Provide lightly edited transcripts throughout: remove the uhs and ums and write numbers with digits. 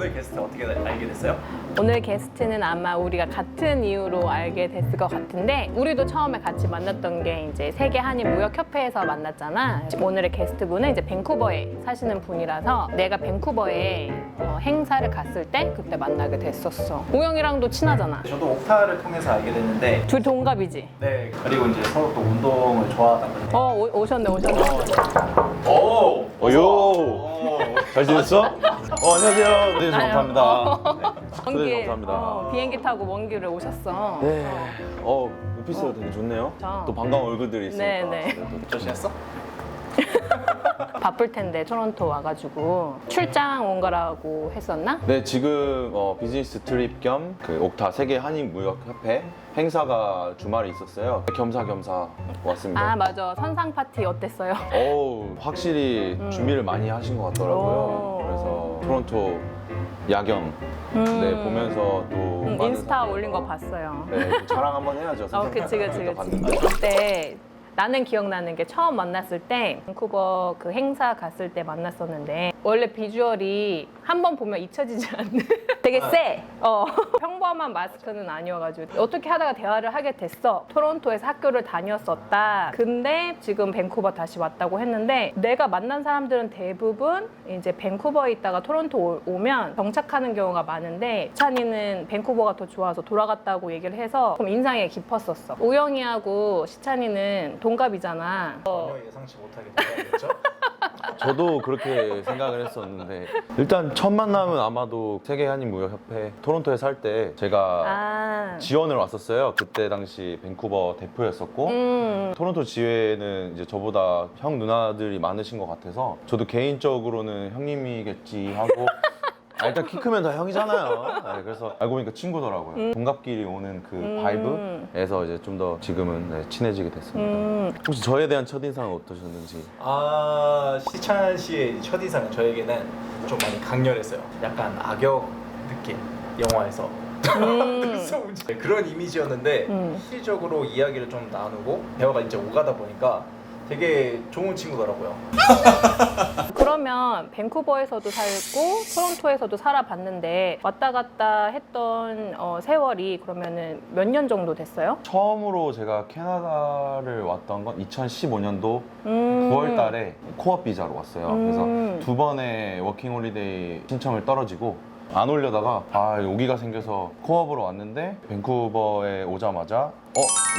오늘 게스트 어떻게 알게 됐어요? 오늘 게스트는 아마 우리가 같은 이유로 알게 됐을 것 같은데 우리도 처음에 같이 만났던 게 이제 세계 한인 무역협회에서 만났잖아. 오늘의 게스트분은 이제 밴쿠버에 사시는 분이라서 내가 밴쿠버에 행사를 갔을 때 그때 만나게 됐었어. 우영이랑도 친하잖아. 저도 옥타를 통해서 알게 됐는데 둘 동갑이지? 네 그리고 이제 서로 또 운동을 좋아하다 보니 오셨네. 오! 요! 잘 지냈어? 안녕하세요. 네, 감사합니다. 먼 길, 감사합니다. 비행기 타고 먼 길을 오셨어. 네. 오피스가 되게 좋네요. 자. 또 반가운 얼굴들이 있으니까. 네. 조시했어? 바쁠 텐데 토론토 와가지고 출장 온 거라고 했었나? 네, 지금 비즈니스 트립 겸 그 옥타 세계 한인 무역 협회 행사가 주말에 있었어요. 겸사겸사 왔습니다. 아 맞아. 선상 파티 어땠어요? 확실히 준비를 많이 하신 것 같더라고요. 오. 그래서 토론토 야경 네, 보면서 또 많은 인스타 사람들과 올린 거 봤어요. 네, 자랑 한번 해야죠. 그치. 봤는데. 그때 나는 기억나는 게 처음 만났을 때 밴쿠버 그 행사 갔을 때 만났었는데 원래 비주얼이 한 번 보면 잊혀지지 않는 되게 세. 평범한 마스크는 아니어가지고 어떻게 하다가 대화를 하게 됐어. 토론토에서 학교를 다녔었다. 근데 지금 밴쿠버 다시 왔다고 했는데 내가 만난 사람들은 대부분 이제 밴쿠버에 있다가 토론토 오면 정착하는 경우가 많은데 시찬이는 밴쿠버가 더 좋아서 돌아갔다고 얘기를 해서 좀 인상이 깊었었어. 우영이하고 시찬이는 동갑이잖아. 전혀 예상치 못하게 되겠죠? 저도 그렇게 생각을 했었는데 일단 첫 만남은 아마도 세계 한인 무역협회 토론토에 살 때 제가 지원을 왔었어요. 그때 당시 밴쿠버 대표였었고 토론토 지회는 이제 저보다 형 누나들이 많으신 것 같아서 저도 개인적으로는 형님이겠지 하고 일단 키 크면 다 형이잖아요. 네, 그래서 알고 보니까 친구더라고요. 동갑끼리 오는 그 바이브에서 이제 좀 더 지금은 네, 친해지게 됐습니다. 혹시 저에 대한 첫인상은 어떠셨는지? 시찬 씨의 첫인상은 저에게는 좀 많이 강렬했어요. 약간 악역 느낌 영화에서 네, 그런 이미지였는데 실질적으로 이야기를 좀 나누고 대화가 이제 오가다 보니까 되게 좋은 친구더라고요. 그러면 밴쿠버에서도 살고 토론토에서도 살아봤는데 왔다 갔다 했던 세월이 그러면은 몇 년 정도 됐어요? 처음으로 제가 캐나다를 왔던 건 2015년도 9월 달에 코업 비자로 왔어요. 그래서 두 번의 워킹 홀리데이 신청을 떨어지고 안 오려다가 여기가 생겨서 코업으로 왔는데 밴쿠버에 오자마자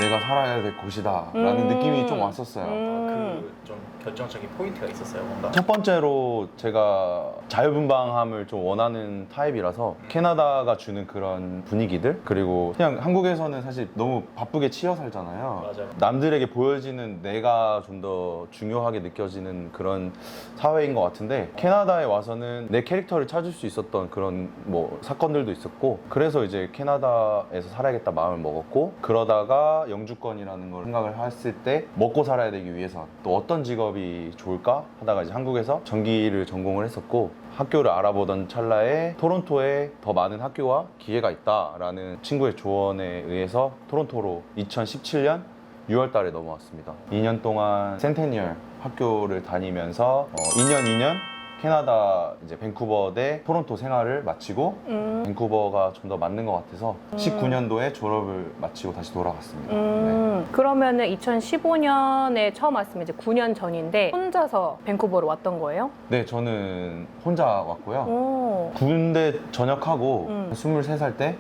내가 살아야 될 곳이다 라는 느낌이 좀 왔었어요. 그 좀 결정적인 포인트가 있었어요, 뭔가? 첫 번째로 제가 자유분방함을 좀 원하는 타입이라서 캐나다가 주는 그런 분위기들 그리고 그냥 한국에서는 사실 너무 바쁘게 치여 살잖아요. 맞아요. 남들에게 보여지는 내가 좀 더 중요하게 느껴지는 그런 사회인 것 같은데 캐나다에 와서는 내 캐릭터를 찾을 수 있었던 그런 뭐 사건들도 있었고 그래서 이제 캐나다에서 살아야겠다 마음을 먹었고 그러다가 영주권이라는 걸 생각을 했을 때 먹고 살아야 되기 위해서 또 어떤 직업이 좋을까 하다가 이제 한국에서 전기를 전공을 했었고 학교를 알아보던 찰나에 토론토에 더 많은 학교와 기회가 있다라는 친구의 조언에 의해서 토론토로 2017년 6월 달에 넘어왔습니다. 2년 동안 센테니얼 학교를 다니면서 2년 캐나다 이제 밴쿠버 대 토론토 생활을 마치고 밴쿠버가 좀 더 맞는 것 같아서 19년도에 졸업을 마치고 다시 돌아갔습니다. 네. 그러면은 2015년에 처음 왔으면 이제 9년 전인데 혼자서 밴쿠버로 왔던 거예요? 네, 저는 혼자 왔고요. 오. 군대 전역하고 23살 때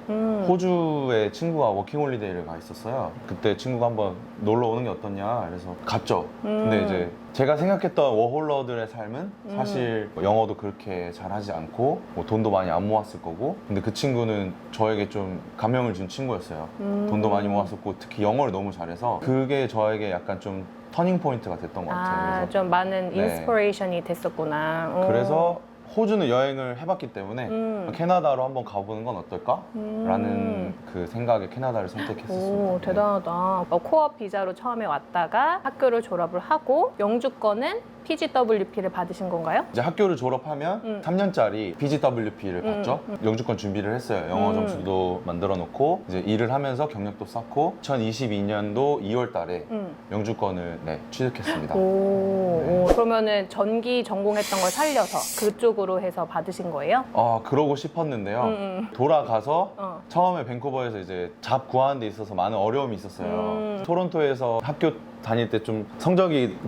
호주에 친구가 워킹홀리데이를 가 있었어요. 그때 친구가 한번 놀러 오는 게 어떠냐 그래서 갔죠. 근데 이제 제가 생각했던 워홀러들의 삶은 사실 영어도 그렇게 잘하지 않고 뭐 돈도 많이 안 모았을 거고 근데 그 친구는 저에게 좀 감명을 준 친구였어요. 돈도 많이 모았었고 특히 영어를 너무 잘해서 그게 저에게 약간 좀 터닝 포인트가 됐던 것 같아요. 그래서 좀 많은 네. 인스피레이션이 됐었구나. 그래서 호주는 여행을 해봤기 때문에 캐나다로 한번 가보는 건 어떨까? 라는 그 생각에 캐나다를 선택했었습니다. 오, 대단하다. 코업 비자로 처음에 왔다가 학교를 졸업을 하고 영주권은 PGWP를 받으신 건가요? 이제 학교를 졸업하면 3년짜리 PGWP를 받죠. 영주권 준비를 했어요. 영어 점수도 만들어 놓고 이제 일을 하면서 경력도 쌓고 2022년도 2월 달에 영주권을 취득했습니다. 오, 그러면은 전기 전공했던 걸 살려서 그쪽으로 해서 받으신 거예요? 그러고 싶었는데요. 돌아가서 처음에 밴쿠버에서 이제 잡 구하는 데 있어서 많은 어려움이 있었어요. 토론토에서 학교 다닐 때 좀 성적이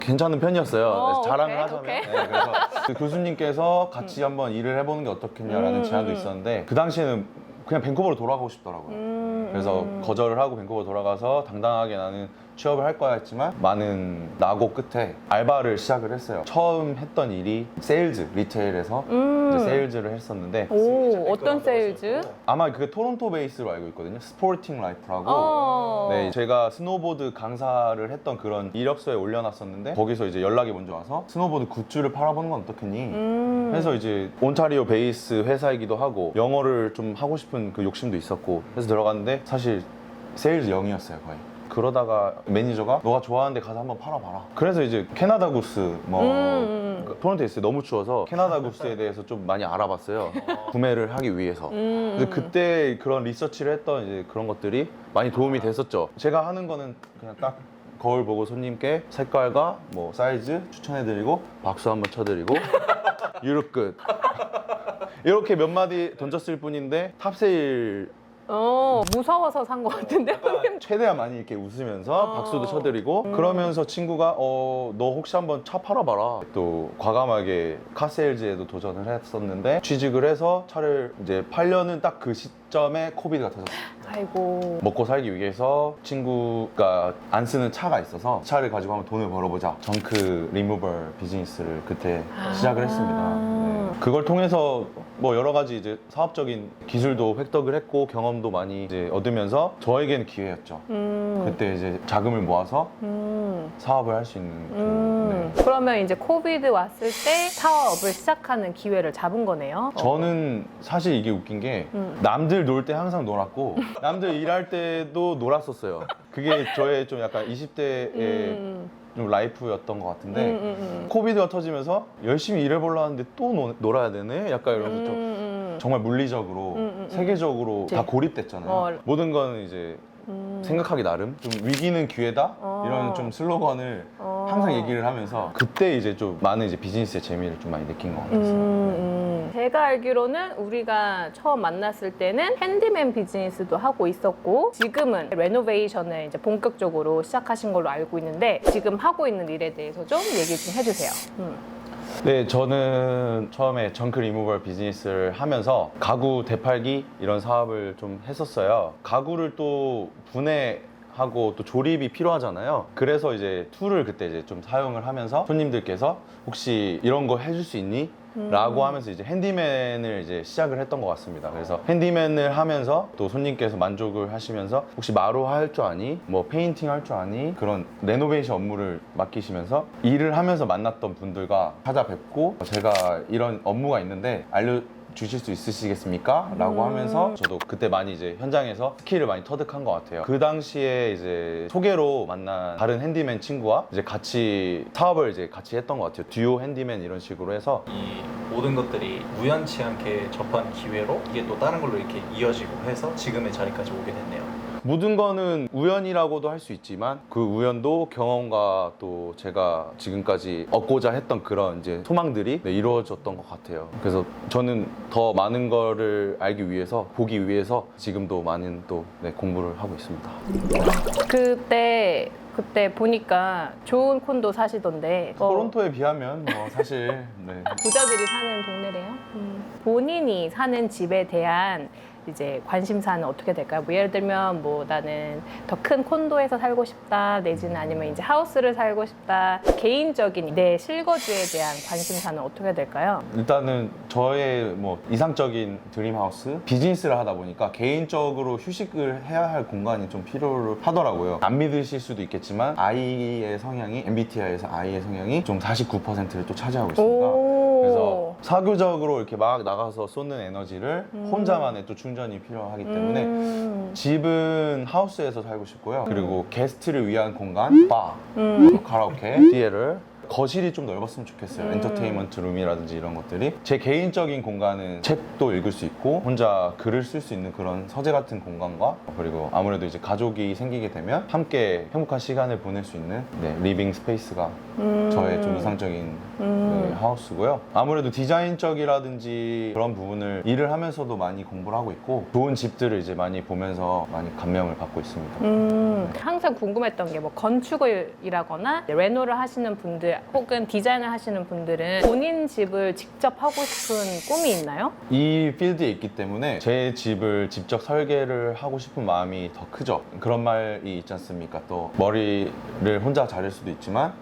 괜찮은 편이었어요. 그래서 자랑을 오케이, 하자면. 오케이. 네, 그래서 그 교수님께서 같이 한번 일을 해보는 게 어떻겠냐라는 제안도 있었는데 그 당시에는 그냥 밴쿠버로 돌아가고 싶더라고요. 그래서 거절을 하고 밴쿠버 돌아가서 당당하게 나는 취업을 할 거야 했지만 많은 낙오 끝에 알바를 시작을 했어요. 처음 했던 일이 세일즈, 리테일에서 이제 세일즈를 했었는데 오, 어떤 세일즈? 아마 그게 토론토 베이스로 알고 있거든요. 스포팅 라이프라고. 네, 제가 스노보드 강사를 했던 그런 이력서에 올려놨었는데 거기서 이제 연락이 먼저 와서 스노보드 굿즈를 팔아보는 건 어떻겠니? 해서 이제 온타리오 베이스 회사이기도 하고 영어를 좀 하고 싶은 그 욕심도 있었고 해서 들어갔는데 사실 세일즈 0이었어요 거의. 그러다가 매니저가 너가 좋아하는 데 가서 한번 팔아봐라. 그래서 이제 캐나다 구스 토론토에 있어요. 너무 추워서 캐나다 구스에 대해서 좀 많이 알아봤어요. 구매를 하기 위해서. 근데 그때 그런 리서치를 했던 이제 그런 것들이 많이 도움이 됐었죠. 제가 하는 거는 그냥 딱 거울 보고 손님께 색깔과 뭐 사이즈 추천해드리고 박수 한번 쳐드리고 유럽 끝. 이렇게 몇 마디 던졌을 뿐인데 탑세일 무서워서 산 것 같은데. 최대한 많이 이렇게 웃으면서 박수도 쳐드리고 그러면서 친구가 너 혹시 한번 차 팔아봐라. 또 과감하게 카세일즈에도 도전을 했었는데 취직을 해서 차를 이제 팔려는 딱 그 시점에 코비드가 터졌어요. 아이고. 먹고 살기 위해서 친구가 안 쓰는 차가 있어서 차를 가지고 한번 돈을 벌어보자. 정크 리무버 비즈니스를 그때 시작을 했습니다. 네. 그걸 통해서 뭐 여러 가지 이제 사업적인 기술도 획득을 했고 경험도 많이 이제 얻으면서 저에게는 기회였죠. 그때 이제 자금을 모아서 사업을 할 수 있는 그러면 이제 코비드 왔을 때 사업을 시작하는 기회를 잡은 거네요. 저는 사실 이게 웃긴 게 남들 놀 때 항상 놀았고 남들 일할 때도 놀았었어요. 그게 저의 좀 약간 20대의 좀 라이프였던 것 같은데 코비드가 터지면서 열심히 일해보려 하는데 또 놀아야 되네? 약간 이러면서 좀 정말 물리적으로 세계적으로 다 고립됐잖아요. 모든 거는 이제 생각하기 나름 좀 위기는 기회다 이런 좀 슬로건을 항상 얘기를 하면서 그때 이제 좀 많은 이제 비즈니스의 재미를 좀 많이 느낀 것 같았어요. 제가 알기로는 우리가 처음 만났을 때는 핸디맨 비즈니스도 하고 있었고 지금은 레노베이션을 이제 본격적으로 시작하신 걸로 알고 있는데 지금 하고 있는 일에 대해서 좀 얘기 좀 해주세요. 네, 저는 처음에 정크 리무벌 비즈니스를 하면서 가구 되팔기 이런 사업을 좀 했었어요. 가구를 또 분해하고 또 조립이 필요하잖아요. 그래서 이제 툴을 그때 이제 좀 사용을 하면서 손님들께서 혹시 이런 거 해줄 수 있니? 라고 하면서 이제 핸디맨을 이제 시작을 했던 것 같습니다. 그래서 핸디맨을 하면서 또 손님께서 만족을 하시면서 혹시 마루 할 줄 아니? 뭐 페인팅 할 줄 아니? 그런 레노베이션 업무를 맡기시면서 일을 하면서 만났던 분들과 찾아뵙고 제가 이런 업무가 있는데 주실 수 있으시겠습니까? 라고 하면서 저도 그때 많이 이제 현장에서 스킬을 많이 터득한 것 같아요. 그 당시에 이제 소개로 만난 다른 핸디맨 친구와 이제 같이 사업을 이제 같이 했던 것 같아요. 듀오 핸디맨 이런 식으로 해서 이 모든 것들이 우연치 않게 접한 기회로 이게 또 다른 걸로 이렇게 이어지고 해서 지금의 자리까지 오게 됐네요. 모든 거는 우연이라고도 할 수 있지만 그 우연도 경험과 또 제가 지금까지 얻고자 했던 그런 이제 소망들이 이루어졌던 것 같아요. 그래서 저는 더 많은 거를 알기 위해서 보기 위해서 지금도 많은 또 공부를 하고 있습니다. 그때 보니까 좋은 콘도 사시던데 토론토에 비하면 뭐 사실 부자들이 사는 동네래요. 본인이 사는 집에 대한 이제 관심사는 어떻게 될까요? 뭐 예를 들면 뭐 나는 더 큰 콘도에서 살고 싶다 내지는 아니면 이제 하우스를 살고 싶다 개인적인 내 실거주에 대한 관심사는 어떻게 될까요? 일단은 저의 뭐 이상적인 드림하우스 비즈니스를 하다 보니까 개인적으로 휴식을 해야 할 공간이 좀 필요를 하더라고요. 안 믿으실 수도 있겠지만 아이의 성향이 MBTI에서 아이의 성향이 좀 49%를 또 차지하고 있습니다. 그래서 사교적으로 이렇게 막 나가서 쏟는 에너지를 혼자만의 또 충전이 필요하기 때문에 집은 하우스에서 살고 싶고요. 그리고 게스트를 위한 공간, 바, 카라오케, 디에를 거실이 좀 넓었으면 좋겠어요. 엔터테인먼트 룸이라든지 이런 것들이. 제 개인적인 공간은 책도 읽을 수 있고 혼자 글을 쓸 수 있는 그런 서재 같은 공간과, 그리고 아무래도 이제 가족이 생기게 되면 함께 행복한 시간을 보낼 수 있는 리빙 스페이스가 저의 좀 이상적인 하우스고요. 아무래도 디자인적이라든지 그런 부분을 일을 하면서도 많이 공부를 하고 있고, 좋은 집들을 이제 많이 보면서 많이 감명을 받고 있습니다. 항상 궁금했던 게 뭐 건축을 일하거나 레노를 하시는 분들 혹은 디자인을 하시는 분들은 본인 집을 직접 하고 싶은 꿈이 있나요? 이 필드에 있기 때문에 제 집을 직접 설계를 하고 싶은 마음이 더 크죠. 그런 말이 있지 않습니까? 또 머리를 혼자 자를 수도 있지만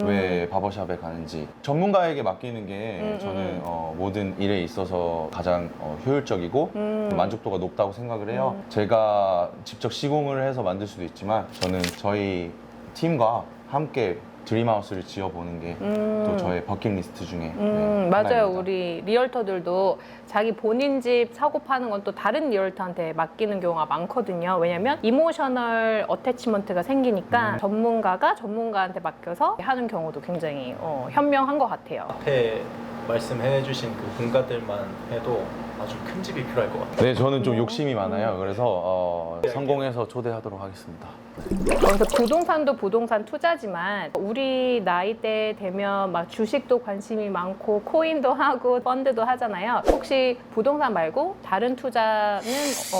왜 바버샵에 가는지 전문가에게 맡기는 게 저는 모든 일에 있어서 가장 효율적이고 만족도가 높다고 생각을 해요. 제가 직접 시공을 해서 만들 수도 있지만 저는 저희 팀과 함께 드림하우스를 지어보는 게 또 저의 버킷리스트 중에 맞아요. 하나입니다. 우리 리얼터들도 자기 본인 집 사고 파는 건 또 다른 리얼터한테 맡기는 경우가 많거든요. 왜냐면 이모셔널 어태치먼트가 생기니까 전문가가 전문가한테 맡겨서 하는 경우도 굉장히 현명한 것 같아요. 앞에 말씀해주신 그 공간들만 해도 아주 큰 집이 필요할 것 같아요. 네, 저는 좀 욕심이 많아요. 그래서 성공해서 초대하도록 하겠습니다. 그래서 부동산도 부동산 투자지만 우리 나이대 되면 막 주식도 관심이 많고 코인도 하고 펀드도 하잖아요. 혹시 부동산 말고 다른 투자는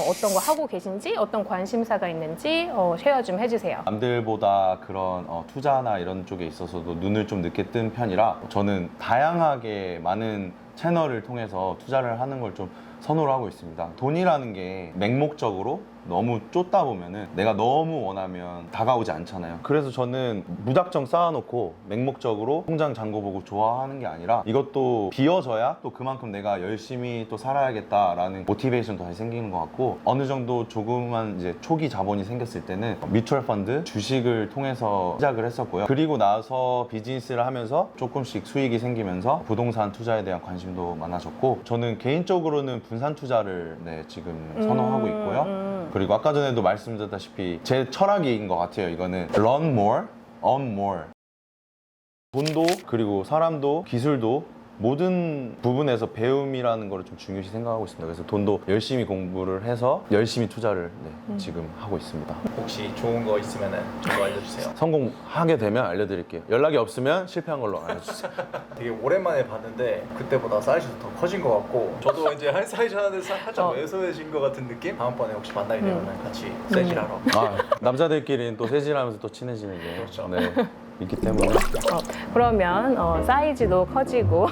어떤 거 하고 계신지, 어떤 관심사가 있는지 쉐어 좀 해주세요. 남들보다 그런 투자나 이런 쪽에 있어서도 눈을 좀 늦게 뜬 편이라 저는 다양하게 많은 채널을 통해서 투자를 하는 걸 좀 선호를 하고 있습니다. 돈이라는 게 맹목적으로 너무 쫓다 보면은 내가 너무 원하면 다가오지 않잖아요. 그래서 저는 무작정 쌓아놓고 맹목적으로 통장 잔고 보고 좋아하는 게 아니라 이것도 비어져야 또 그만큼 내가 열심히 또 살아야겠다라는 모티베이션도 다시 생기는 것 같고, 어느 정도 조그만 이제 초기 자본이 생겼을 때는 뮤추얼 펀드, 주식을 통해서 시작을 했었고요. 그리고 나서 비즈니스를 하면서 조금씩 수익이 생기면서 부동산 투자에 대한 관심도 많아졌고, 저는 개인적으로는 분산 투자를 지금 선호하고 있고요. 그리고 아까 전에도 말씀드렸다시피 제 철학인 것 같아요. 이거는 learn more, earn more. 돈도 그리고 사람도 기술도 모든 부분에서 배움이라는 걸 좀 중요시 생각하고 있습니다. 그래서 돈도 열심히 공부를 해서 열심히 투자를 지금 하고 있습니다. 혹시 좋은 거 있으면 저도 알려주세요. 성공하게 되면 알려드릴게요. 연락이 없으면 실패한 걸로 알려주세요. 되게 오랜만에 봤는데 그때보다 사이즈도 더 커진 것 같고, 저도 이제 한 사이즈 하는데 살짝 왜소해진 것 같은 느낌? 다음번에 혹시 만나게 되면 같이 세질하러. 남자들끼리는 또 세질하면서 또 친해지는 게 그렇죠. 있기 때문에. 그러면 사이즈도 커지고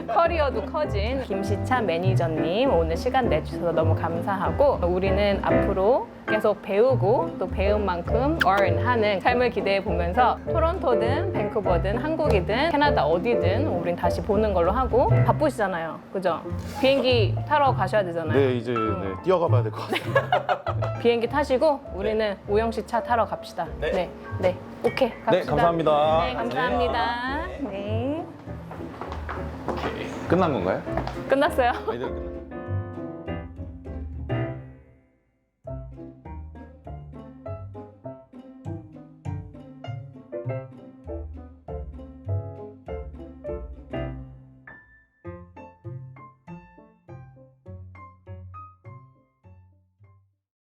커리어도 커진 김시찬 매니저님, 오늘 시간 내주셔서 너무 감사하고, 우리는 앞으로 계속 배우고 또 배운 만큼 earn 하는 삶을 기대해 보면서 토론토든 밴쿠버든 한국이든 캐나다 어디든 우린 다시 보는 걸로 하고, 바쁘시잖아요. 그죠? 비행기 타러 가셔야 되잖아요. 네, 이제 뛰어가봐야 될 것 같아요. 비행기 타시고 우리는 우영 씨 차 타러 갑시다. 네. 네. 오케이. 갑시다. 네, 감사합니다. 네, 감사합니다. 네. 오케이. 끝난 건가요? 끝났어요. 이대로 끝났